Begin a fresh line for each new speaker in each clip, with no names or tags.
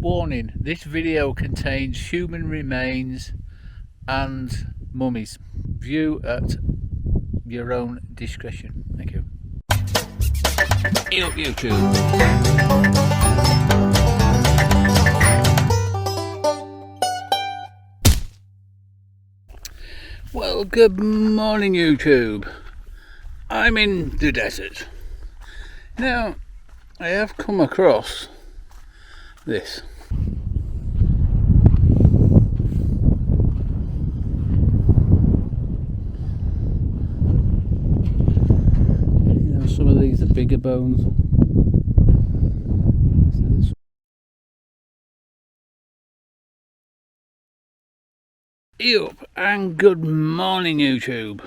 Warning, this video contains human remains and mummies. View at your own discretion. Thank you. Eat up, YouTube. Well, good morning, YouTube. I'm in the desert. Now, I have come across this. You know, some of these are bigger bones. Yup, and good morning, YouTube.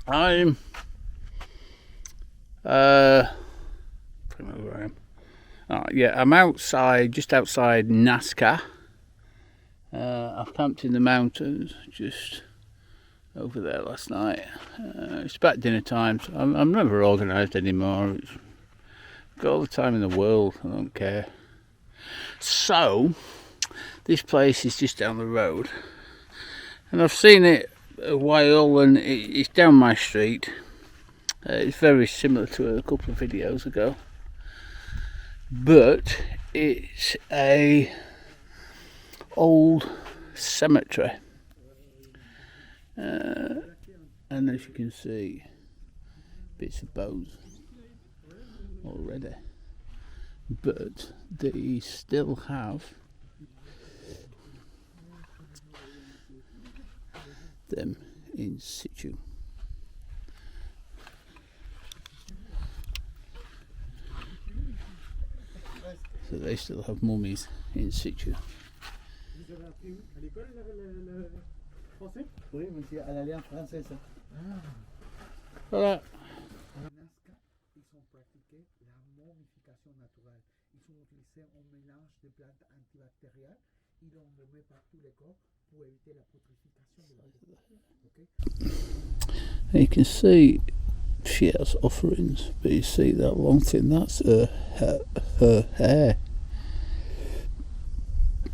I'm where I am. Oh, yeah, I'm outside, just outside Nazca. I've camped in the mountains just over there last night. It's about dinner time, so I'm never organised anymore. I've got all the time in the world, I don't care. So, this place is just down the road. And I've seen it a while, and it's down my street. It's very similar to a couple of videos ago. But it's a old cemetery, and as you can see, bits of bones already, but they still have them in situ. So they still have mummies in situ. Voilà.
Ils ont pratiqué la mummification naturelle. Ils ont utilisé un mélange de plantes antibactériales. Ils l'ont remis par tous les corps pour éviter la putréfaction de la peau.
You can see she has offerings, but you see that long thing, that's her hair.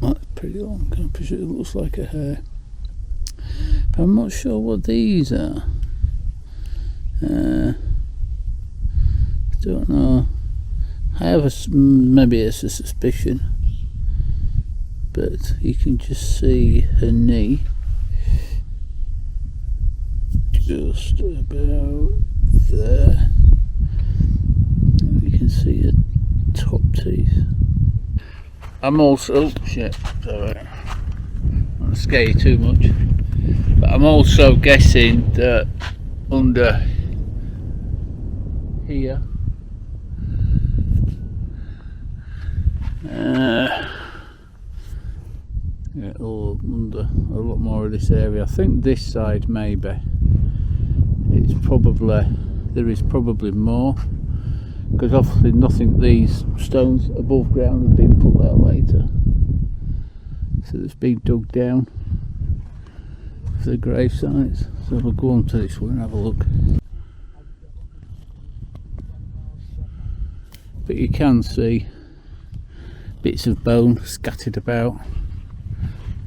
That's pretty long, I'm pretty sure it looks like her hair. But I'm not sure what these are. I don't know. I have maybe it's a suspicion, but you can just see her knee just about there. You can see her top teeth. I'm also, shit, sorry, I don't want to scare you too much, but I'm also guessing that under here under a lot more of this area. I think this side maybe it's probably, there is probably more, because obviously nothing, these stones above ground have been put there later, so it's been dug down for the grave sites. So we'll go on to this one and have a look. But you can see bits of bone scattered about.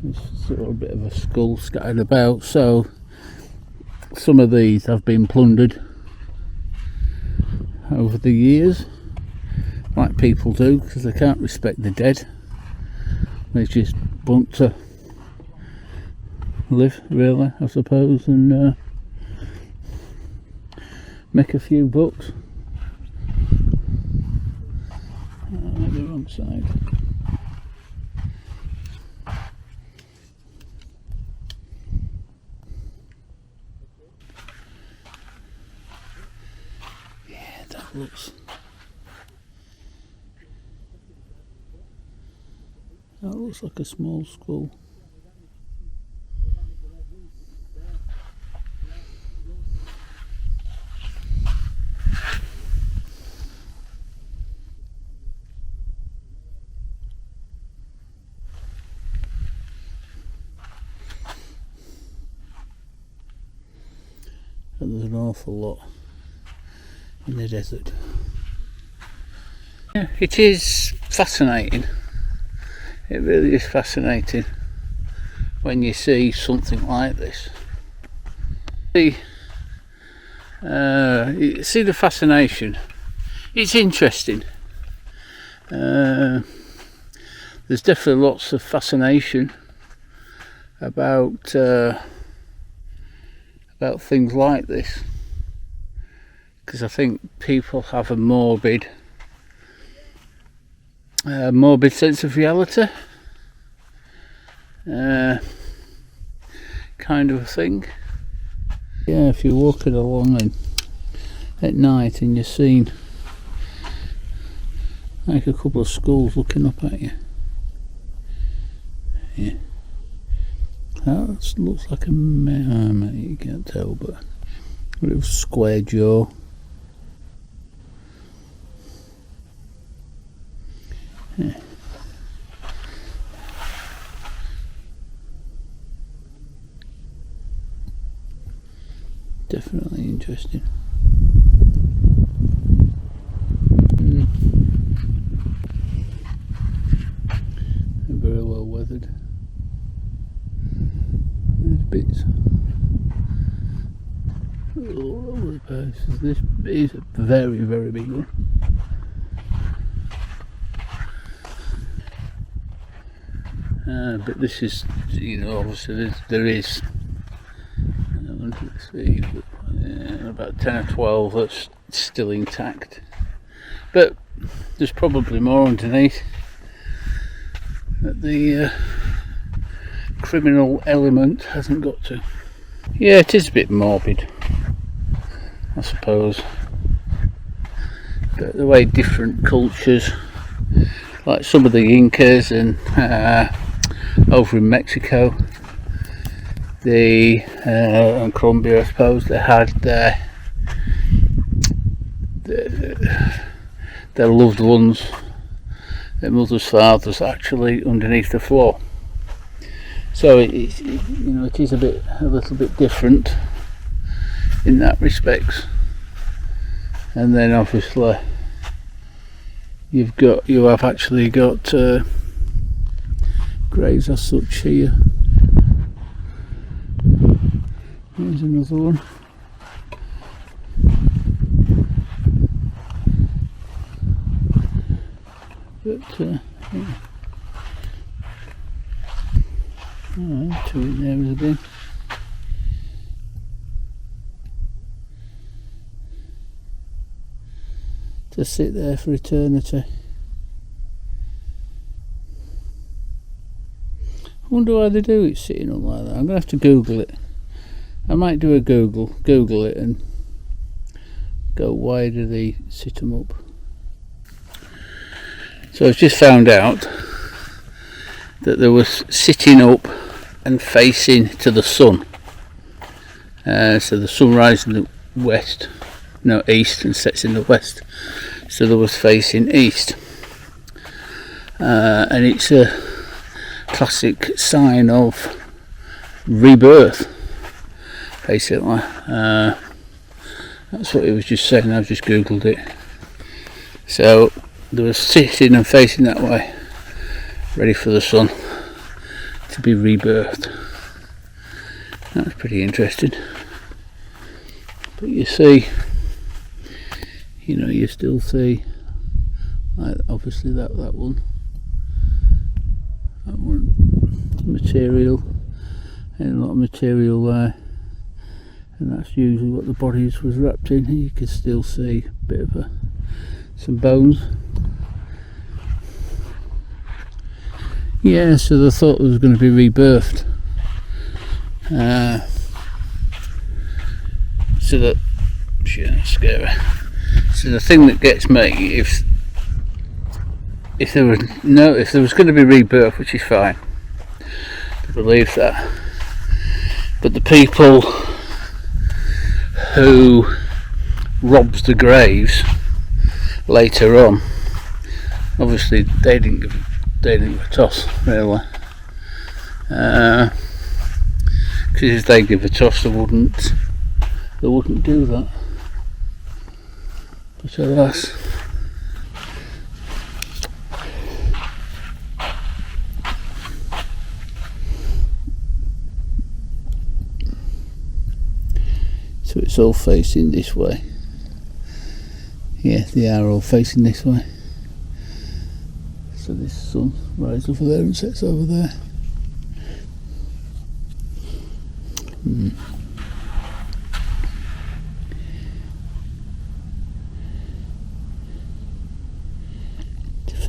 There's sort of a bit of a skull scattered about, so some of these have been plundered over the years, like people do, because they can't respect the dead. They just want to live, really, I suppose, and make a few bucks. The wrong side. Yeah, that looks like a small skull. And there's an awful lot in the desert. Yeah, it is fascinating It really is fascinating when you see something like this. You see the fascination. It's interesting. There's definitely lots of fascination about things like this, because I think people have a morbid sense of reality, kind of a thing. Yeah, if you're walking along at night and you're seeing like a couple of skulls looking up at you. Yeah. That looks like a man, you can't tell, but a little square jaw. Yeah. Definitely interesting. Very well weathered. There's bits all over the place. This is a very, very big one. But this is, obviously there is about 10 or 12 that's still intact. But there's probably more underneath that the criminal element hasn't got to. Yeah, it is a bit morbid, I suppose. But the way different cultures, like some of the Incas and over in Mexico, and Colombia, I suppose, they had their loved ones, their mothers, fathers, actually underneath the floor. So it is a little bit different in that respect. And then obviously you have actually got graves as such here. Here's another one. But yeah. Alright, two in there as a bin. To sit there for eternity. I wonder why they do it sitting up like that. I'm going to have to Google it. I might do a Google it and go, why do they sit them up? So I've just found out that there was sitting up and facing to the sun. So the sun rises in the east and sets in the west. So there was facing east. And it's a classic sign of rebirth, basically. That's what it was just saying. I've just Googled it. So they were sitting and facing that way, ready for the sun to be rebirthed. That's pretty interesting. But you see, you still see, like, obviously that one material, and a lot of material there, and that's usually what the bodies was wrapped in. You can still see a bit of some bones. Yeah, so they thought it was going to be rebirthed. So that, scary. So the thing that gets me, if there was going to be rebirth, which is fine, I believe that, but the people who robbed the graves later on, obviously they didn't give a toss, really, because if they give a toss, they wouldn't do that. But alas, So it's all facing this way. Yeah, they are all facing this way. So this sun rises over there and sets over there.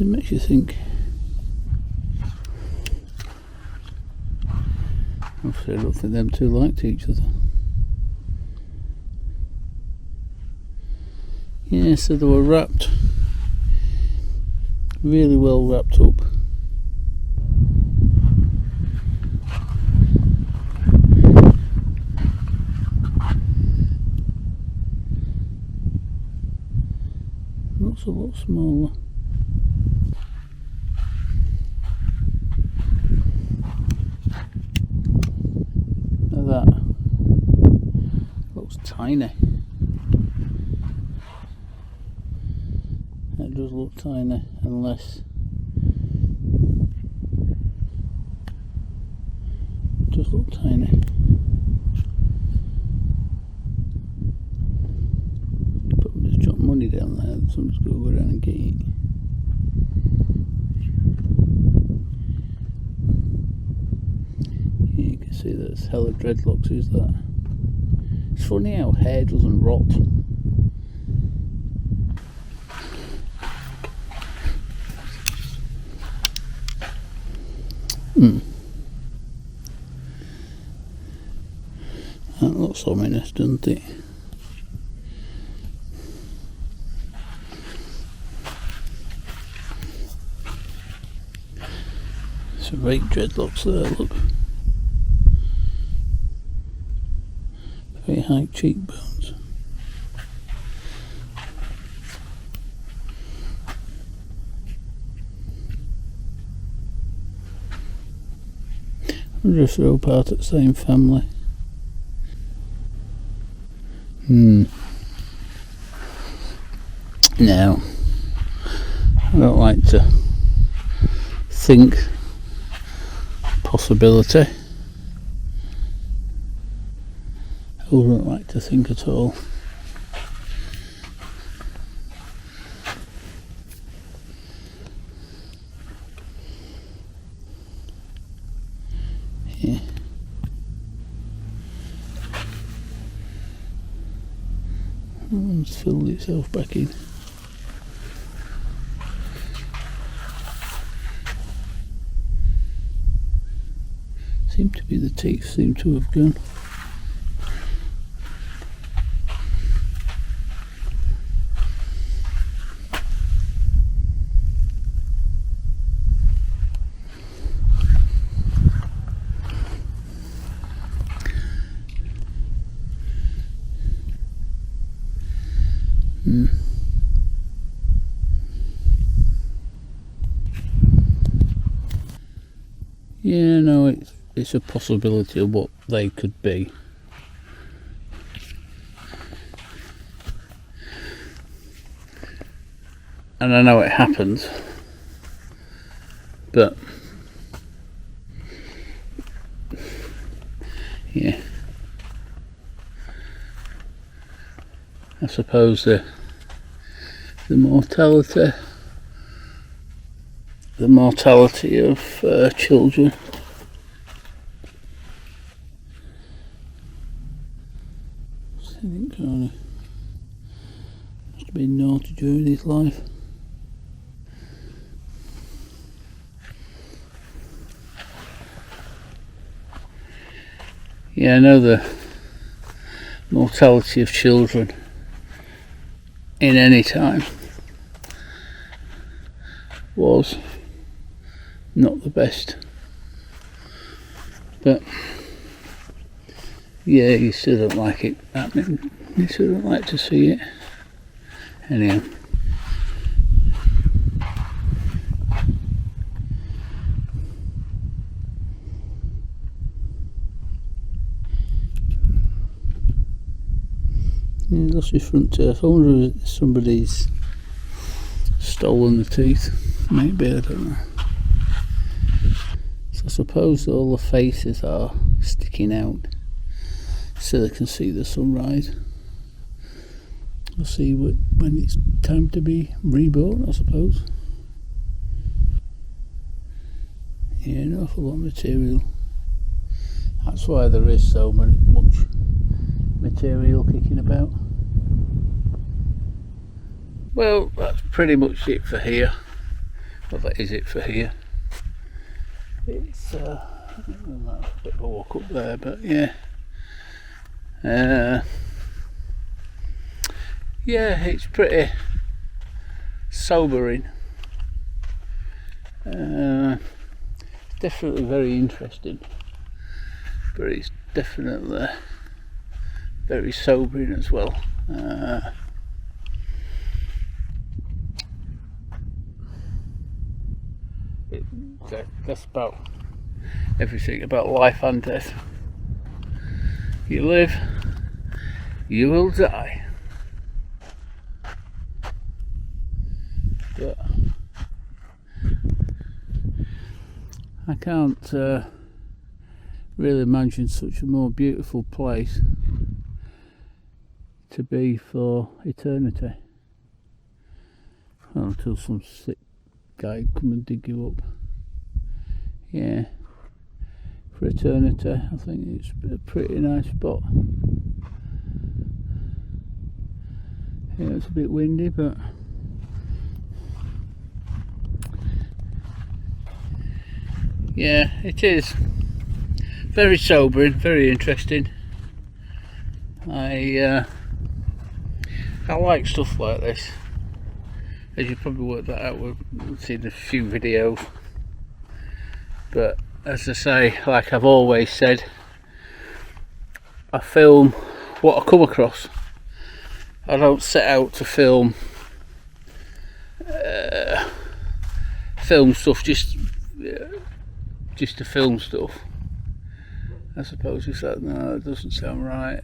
It makes you think. Obviously I don't think them two liked each other. Yeah, so they were wrapped, really well wrapped up. Looks a lot smaller. Now that looks tiny. It does look tiny, unless it does look tiny. But we just drop money down there, and someone's going to go down and get it. Yeah, you can see there's hella dreadlocks, is that? It's funny how hair doesn't rot. That looks ominous, doesn't it? Some great dreadlocks there, look. Very high cheekbones. I wonder if they're all part of the same family. Now, I don't like to think possibility. I wouldn't like to think at all. Yeah. It's filled itself back in. Seem to be the teeth seem to have gone. Yeah, no, it's a possibility of what they could be. And I know it happens, but yeah, I suppose the mortality of children. I think kind of must have been naughty during his life. Yeah, I know the mortality of children in any time was not the best, but yeah, you still don't like it happening. You still don't like to see it. Anyhow, yeah, lost his front tooth. I wonder if somebody's stolen the teeth. Maybe, I don't know. So I suppose all the faces are sticking out. so they can see the sunrise. We'll see when it's time to be reborn, I suppose. Yeah, an awful lot of material. That's why there is so much material kicking about. Well, that's pretty much it for here. Well, that is it for here. It's a bit of a walk up there, but yeah. Yeah, it's pretty sobering. Definitely very interesting, but it's definitely very sobering as well. That's about everything about life and death. You live, you will die. But I can't really imagine such a more beautiful place to be for eternity. Well, until some sick guy come and dig you up. Yeah, for eternity I think it's a pretty nice spot. Yeah, it's a bit windy, but yeah, it is very sobering, very interesting. I like stuff like this. As you probably worked that out, we've seen a few videos. But as I say, like I've always said, I film what I come across. I don't set out to film stuff just to film stuff. I suppose if that, no, it doesn't sound right.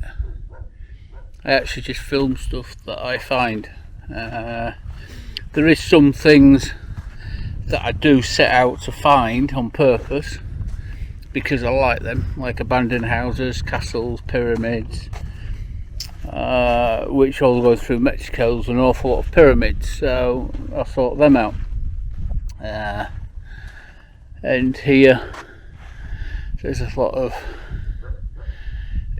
I actually just film stuff that I find. There is some things that I do set out to find on purpose because I like them, like abandoned houses, castles, pyramids, which all go through Mexico. There's an awful lot of pyramids, so I sort them out. And here there's a lot of,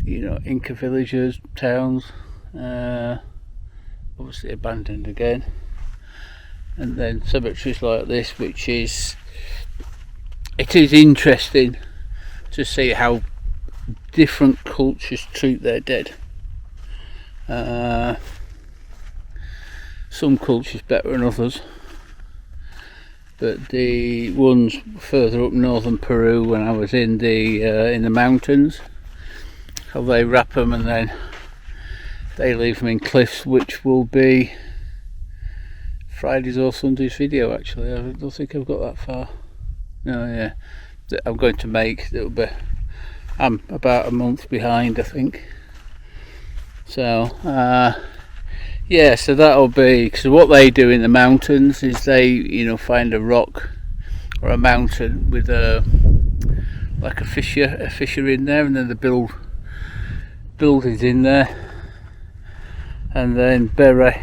Inca villages, towns, obviously abandoned again. And then cemeteries like this, it is interesting to see how different cultures treat their dead. Some cultures better than others, but the ones further up northern Peru, when I was in the mountains, how they wrap them and then they leave them in cliffs, which will be Friday's or Sunday's video. Actually, I don't think I've got that far. No, yeah, that I'm going to make. I'm about a month behind, I think. So yeah, so that'll be, because what they do in the mountains is they find a rock or a mountain with like a fissure in there, and then they build buildings in there, and then bury.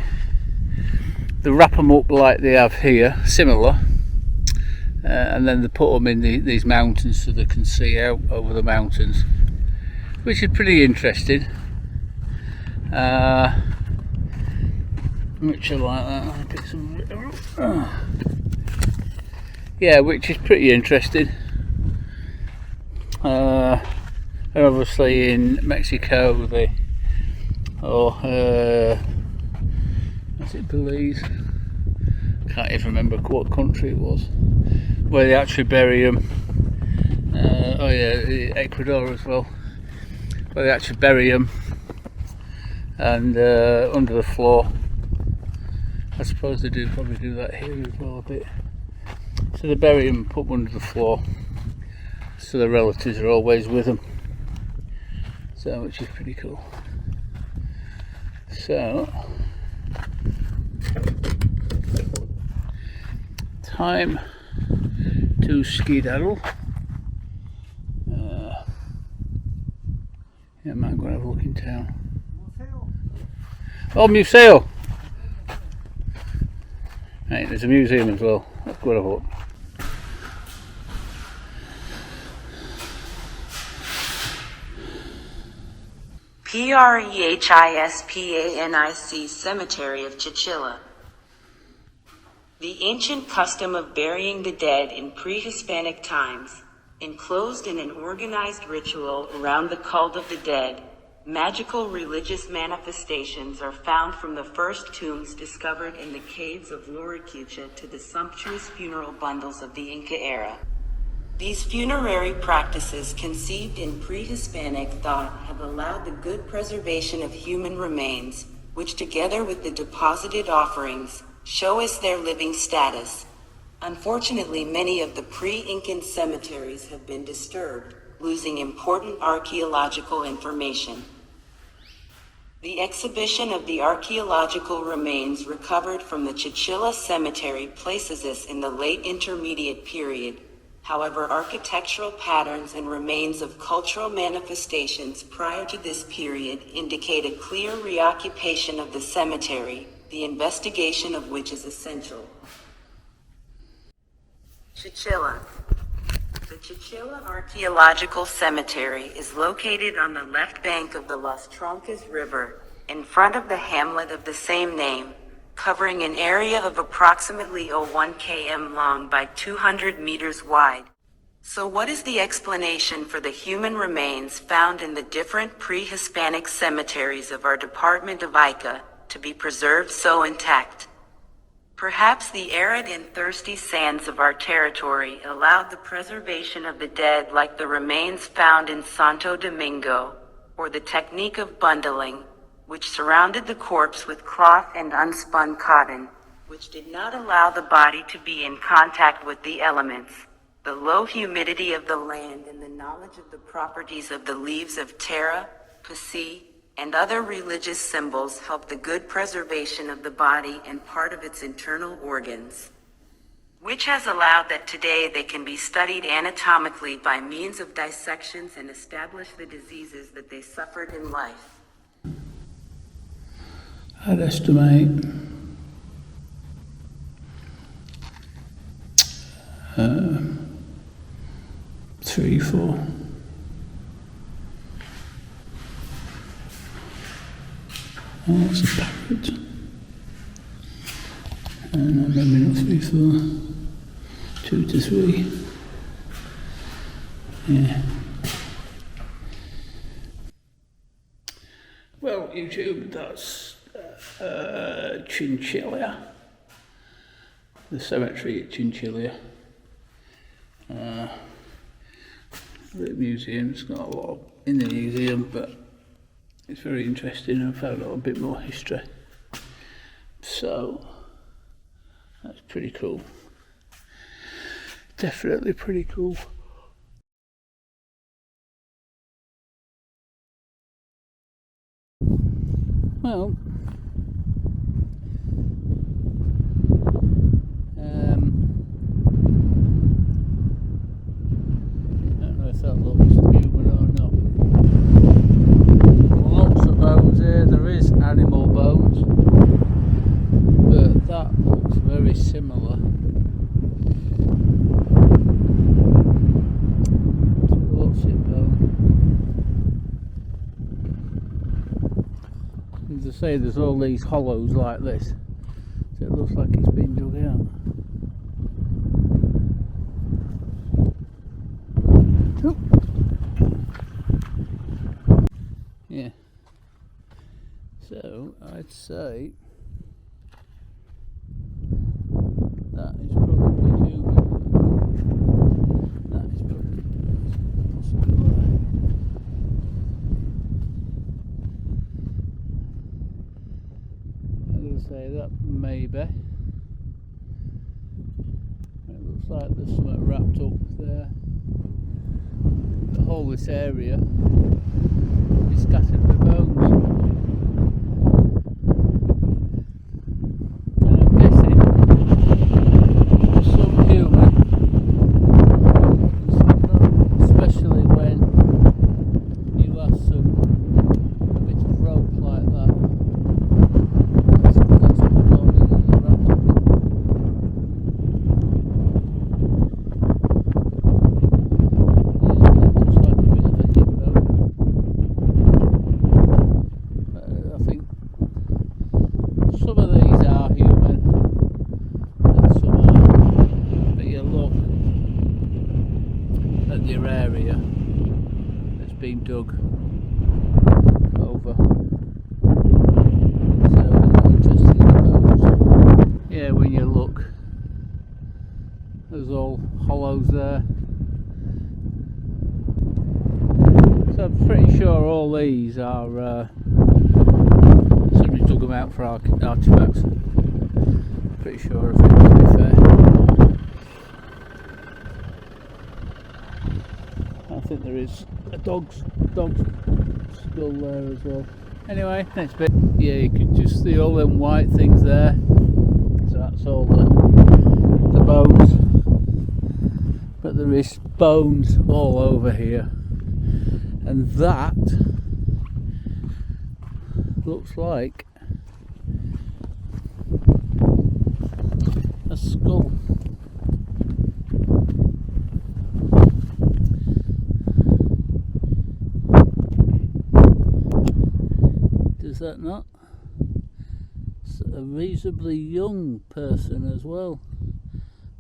They wrap them up like they have here, similar, and then they put them in these mountains so they can see out over the mountains, which is pretty interesting. Which I like that. Yeah, which is pretty interesting. And obviously in Mexico, was it Belize? Can't even remember what country it was, where they actually bury them. Oh yeah, Ecuador as well, where they actually bury them, and under the floor. I suppose they probably do that here as well a bit. So they bury them, put them under the floor, so the relatives are always with them. So, which is pretty cool. So, time to skedaddle. Yeah, I might go going to have a look in town. Oh, museo! Right, there's a museum as well. Let's go have a look.
Prehispanic Cemetery of Chauchilla. The ancient custom of burying the dead in pre-Hispanic times, enclosed in an organized ritual around the cult of the dead, magical religious manifestations are found from the first tombs discovered in the caves of Luricucha to the sumptuous funeral bundles of the Inca era. These funerary practices, conceived in pre-Hispanic thought, have allowed the good preservation of human remains, which together with the deposited offerings, show us their living status. Unfortunately, many of the pre-Incan cemeteries have been disturbed, losing important archaeological information. The exhibition of the archaeological remains recovered from the Chauchilla Cemetery places us in the late intermediate period. However, architectural patterns and remains of cultural manifestations prior to this period indicate a clear reoccupation of the cemetery, the investigation of which is essential. Chauchilla. The Chauchilla Archaeological Cemetery is located on the left bank of the Las Troncas River, in front of the hamlet of the same name, covering an area of approximately 1 km long by 200 meters wide. So what is the explanation for the human remains found in the different pre-Hispanic cemeteries of our department of Ica to be preserved so intact? Perhaps the arid and thirsty sands of our territory allowed the preservation of the dead, like the remains found in Santo Domingo, or the technique of bundling, which surrounded the corpse with cloth and unspun cotton, which did not allow the body to be in contact with the elements. The low humidity of the land and the knowledge of the properties of the leaves of Terra, Pasi, and other religious symbols help the good preservation of the body and part of its internal organs, which has allowed that today they can be studied anatomically by means of dissections and establish the diseases that they suffered in life.
I'd estimate 3, 4. Oh, that's a parrot. And maybe not 3, 4. 2 to 3. Yeah. Well, YouTube, that's Chauchilla, the cemetery at Chauchilla. The museum's got a lot in the museum, but it's very interesting. I found out a bit more history, so that's pretty cool. Definitely pretty cool. Well, I don't know if that looks human or not. Lots of bones here. There is animal bones, but that looks very similar to what's in bone. As I say, there's all these hollows like this, so it looks like it's been dug out. Oh. Yeah, so I'd say that is probably human. That is probably a possibility. Say that maybe. It looks like there's something wrapped up there. The whole this area is scattered with bones. And I'm guessing some human, especially when you have some familiar area that's been dug over. So interesting bones. Yeah, when you look, there's all hollows there. So I'm pretty sure all these are somebody dug them out for artifacts. Pretty sure of it, to be fair. I think there is a dog's skull there as well. Anyway, next bit. Yeah, you can just see all them white things there. So that's all the bones. But there is bones all over here. And that looks like a skull. Does that not? It's a reasonably young person as well.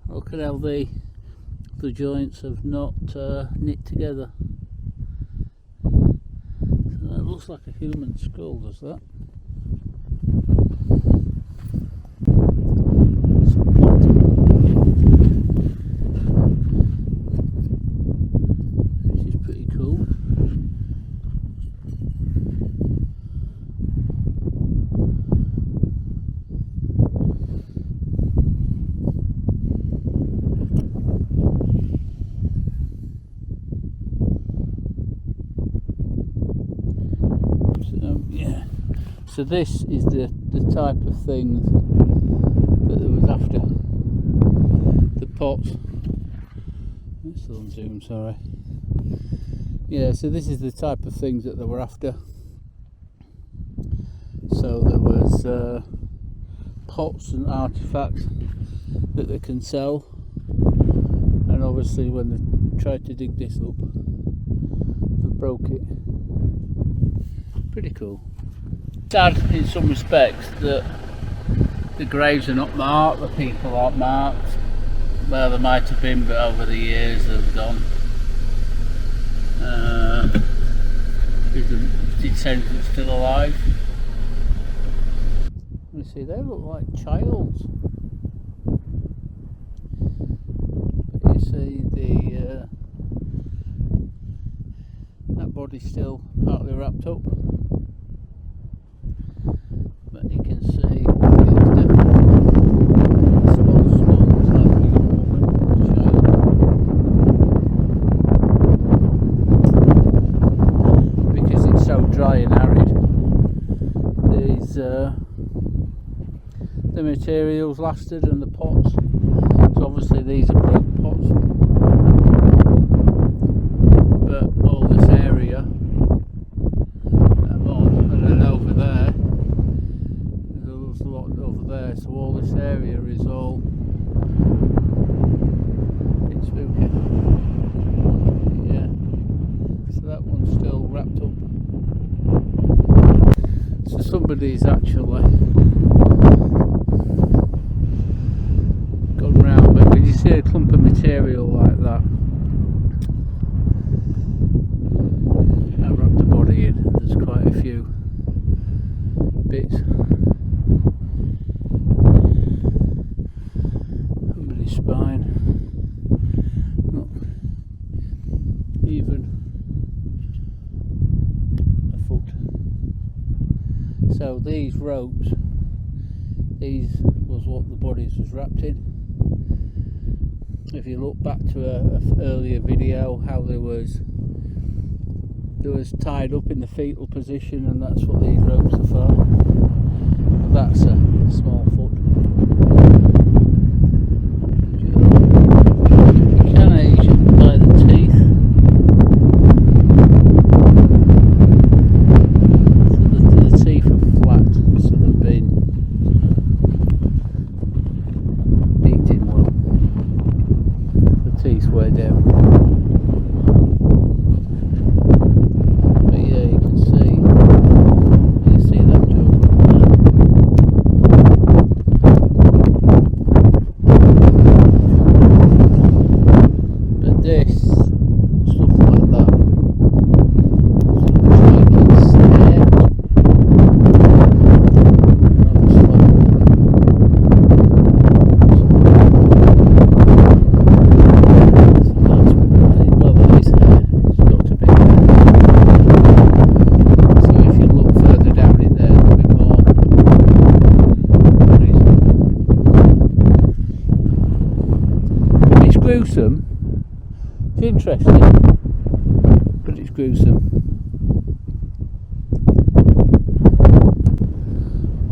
Look at how the joints have not knit together. So that looks like a human skull, does that? Which is pretty cool. So this is the type of thing that there was after. The pots. It's still on zoom, sorry. Yeah, so this is the type of things that they were after. So there was pots and artifacts that they can sell. And obviously when they tried to dig this up, they broke it. Pretty cool. Sad in some respects that the graves are not marked, the people aren't marked. Well, they might have been, but over the years they've gone. Is the descendant still alive? You see, they look like childs. But you see that body's still partly wrapped up. But you can see it's definitely small skulls like a young woman, child. Because it's so dry and arid, these the materials lasted and the pots. So obviously these are broke pots. But all this area I'm on, and then over there, there's a lot over there, so all this area is all a bit spooky. Yeah, so that one's still wrapped up. So somebody's actually gone round, but when you see a clump of material like that, I wrapped the body in, there's quite a few bits. Somebody's spine, not even a foot. So these ropes, these was what the bodies was wrapped in. If you look back to an earlier video, how there was tied up in the fetal position, and that's what these ropes are for. But that's a small foot. You can age it by the teeth. So the teeth are flat, so they've been eaten well. The teeth way down. But yeah, you can see that joint there. But this It's interesting, but it's gruesome.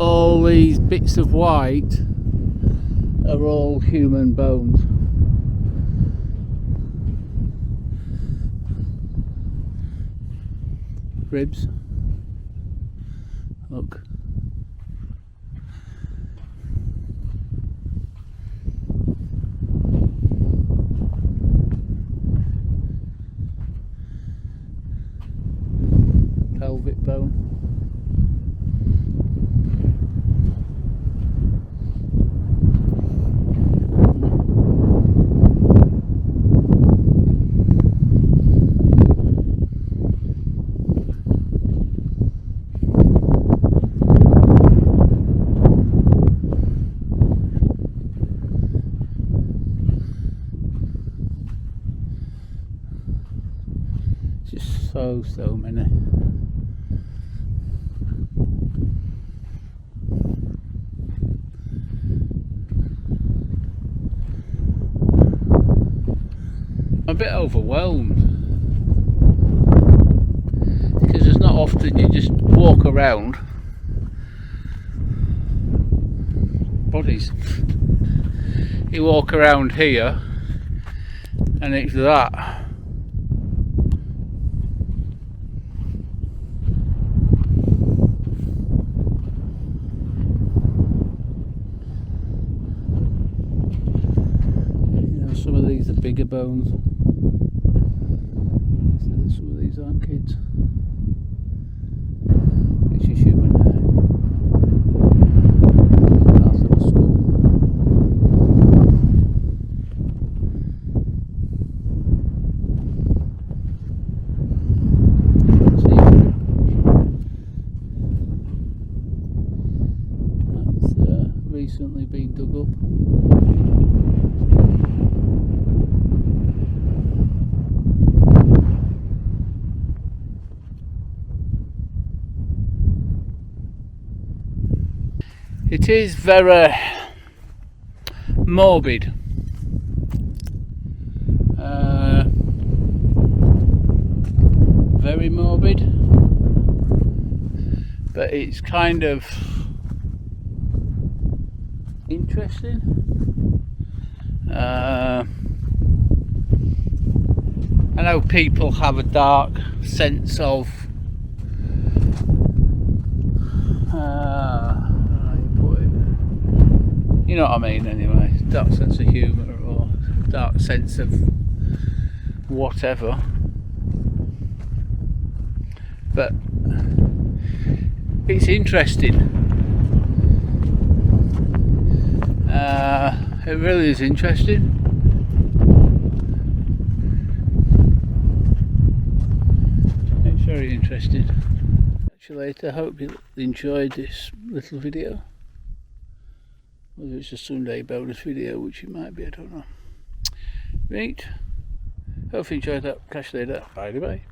All these bits of white are all human bones. Ribs. Look. Pelvic bone. Just so many. I'm a bit overwhelmed because it's not often you just walk around bodies. You walk around here and it's that. Some of these are bigger bones. Some of these aren't kids. Which is human hair. Part of a skull. That's recently been dug up. It is very morbid. Very morbid. But it's kind of interesting. I know people have a dark sense of you know what I mean anyway, dark sense of humour or dark sense of whatever, but it's interesting. It really is interesting. It's very interesting. Actually, I hope you enjoyed this little video. Whether it's a Sunday bonus video, which it might be, I don't know. Right, hope you enjoyed that. Catch you later. Bye bye.